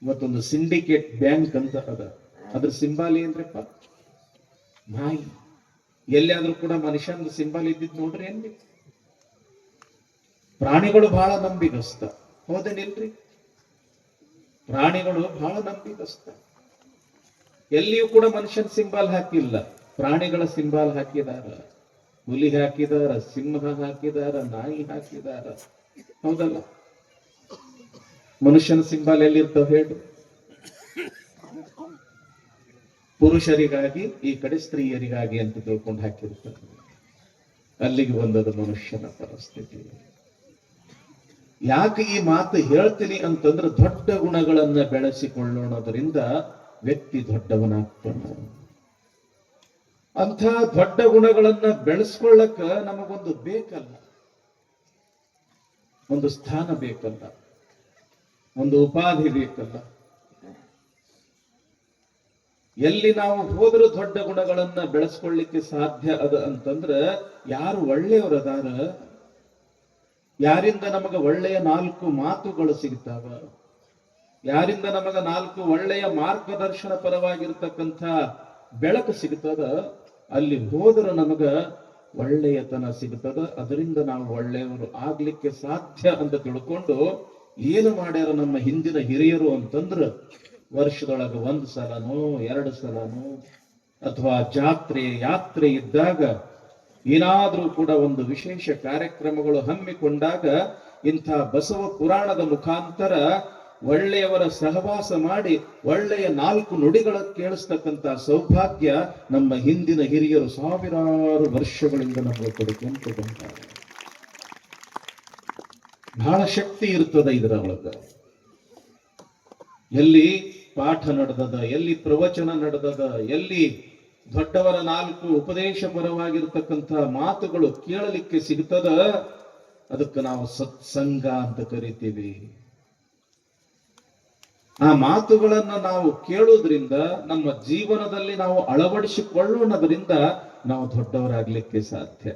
ಇವತ್ತೊಂದು syndicate bank ಅಂತ ಅದ. ಅದ್ರ ಸಿಂಬಲ್ ಏನ್ರಪ್ಪ? ನಾಯಿ. ಎಲ್ಲಿಯಾದ್ರೂ ಕೂಡ ಮನುಷ್ಯನ ಸಿಂಬಲ್ ಇದ್ದಿದ್ ನೋಡ್ರಿ ಎಲ್ಲಿ? ಪ್ರಾಣಿಗಳು ಬಹಳ ನಂಬಿಗಸ್ತ, ಹೌದೇನಿಲ್ರಿ? ಪ್ರಾಣಿಗಳು ಬಹಳ ನಂಬಿಗಸ್ತ. ಎಲ್ಲಿಯೂ ಕೂಡ ಮನುಷ್ಯನ ಸಿಂಬಲ್ ಹಾಕಿಲ್ಲ, ಪ್ರಾಣಿಗಳ ಸಿಂಬಲ್ ಹಾಕಿದಾರ. ಹುಲಿ ಹಾಕಿದಾರ, ಸಿಂಹ ಹಾಕಿದಾರ, ನಾಯಿ ಹಾಕಿದಾರ, ಹೌದಲ್ಲ? ಮನುಷ್ಯನ ಸಿಂಬಲ್ ಎಲ್ಲಿರ್ತಾವ ಹೇಳಿ? ಪುರುಷರಿಗಾಗಿ, ಈ ಕಡೆ ಸ್ತ್ರೀಯರಿಗಾಗಿ ಅಂತ ತಿಳ್ಕೊಂಡು ಹಾಕಿರ್ತಾರೆ. ಅಲ್ಲಿಗೆ ಬಂದದ ಮನುಷ್ಯನ ಪರಿಸ್ಥಿತಿ. ಯಾಕೆ ಈ ಮಾತು ಹೇಳ್ತೀನಿ ಅಂತಂದ್ರೆ, ದೊಡ್ಡ ಗುಣಗಳನ್ನ ಬೆಳೆಸಿಕೊಳ್ಳೋಣದ್ರಿಂದ ವ್ಯಕ್ತಿ ದೊಡ್ಡವನಾಗ್ತಾನೆ. ಅಂಥ ದೊಡ್ಡ ಗುಣಗಳನ್ನ ಬೆಳೆಸ್ಕೊಳ್ಳಕ್ಕ ನಮಗೊಂದು ಬೇಕಲ್ಲ, ಒಂದು ಸ್ಥಾನ ಬೇಕಲ್ಲ, ಒಂದು ಉಪಾಧಿ ಬೇಕಲ್ಲ. ಎಲ್ಲಿ ನಾವು ಹೋದರೂ ದೊಡ್ಡ ಗುಣಗಳನ್ನ ಬೆಳೆಸ್ಕೊಳ್ಳಿಕ್ಕೆ ಸಾಧ್ಯ ಅದ ಅಂತಂದ್ರ, ಯಾರು ಒಳ್ಳೆಯವರದಾರ, ಯಾರಿಂದ ನಮಗ ಒಳ್ಳೆಯ 4 ಮಾತುಗಳು ಸಿಗ್ತಾವ, ಯಾರಿಂದ ನಮಗ 4 ಒಳ್ಳೆಯ ಮಾರ್ಗದರ್ಶನ ಪರವಾಗಿರ್ತಕ್ಕಂಥ ಬೆಳಕು ಸಿಗ್ತದ, ಅಲ್ಲಿ ಹೋದ್ರೆ ನಮಗ ಒಳ್ಳೆಯತನ ಸಿಗ್ತದ. ಅದರಿಂದ ನಾವು ಒಳ್ಳೆಯವರು ಆಗ್ಲಿಕ್ಕೆ ಸಾಧ್ಯ ಅಂತ ತಿಳ್ಕೊಂಡು ಏನು ಮಾಡ್ಯಾರ ನಮ್ಮ ಹಿಂದಿನ ಹಿರಿಯರು ಅಂತಂದ್ರ, ವರ್ಷದೊಳಗ 1 ಸಲನೋ 2 ಸಲನೋ ಅಥವಾ ಜಾತ್ರೆ ಯಾತ್ರೆ ಇದ್ದಾಗ ಏನಾದ್ರೂ ಕೂಡ ಒಂದು ವಿಶೇಷ ಕಾರ್ಯಕ್ರಮಗಳು ಹಮ್ಮಿಕೊಂಡಾಗ ಇಂಥ ಬಸವ ಪುರಾಣದ ಮುಖಾಂತರ ಒಳ್ಳೆಯವರ ಸಹವಾಸ ಮಾಡಿ ಒಳ್ಳೆಯ 4 ನುಡಿಗಳ ಕೇಳಿಸ್ತಕ್ಕಂಥ ಸೌಭಾಗ್ಯ ನಮ್ಮ ಹಿಂದಿನ ಹಿರಿಯರು ಸಾವಿರಾರು ವರ್ಷಗಳಿಂದ ನಮಗೆ ಕೊಡುಕೊಂತ ಬಂದ್ದಾರೆ. ಬಹಳ ಶಕ್ತಿ ಇರ್ತದ ಇದರೊಳಗ. ಎಲ್ಲಿ ಪಾಠ ನಡೆದದ, ಎಲ್ಲಿ ಪ್ರವಚನ ನಡೆದದ, ಎಲ್ಲಿ ದೊಡ್ಡವರ 4 ಉಪದೇಶ ಪರವಾಗಿರ್ತಕ್ಕಂಥ ಮಾತುಗಳು ಕೇಳಲಿಕ್ಕೆ ಸಿಗ್ತದ, ಅದಕ್ಕೆ ನಾವು ಸತ್ಸಂಗ ಅಂತ ಕರಿತೀವಿ. ಆ ಮಾತುಗಳನ್ನ ನಾವು ಕೇಳೋದ್ರಿಂದ, ನಮ್ಮ ಜೀವನದಲ್ಲಿ ನಾವು ಅಳವಡಿಸಿಕೊಳ್ಳೋಣದ್ರಿಂದ ನಾವು ದೊಡ್ಡವರಾಗ್ಲಿಕ್ಕೆ ಸಾಧ್ಯ.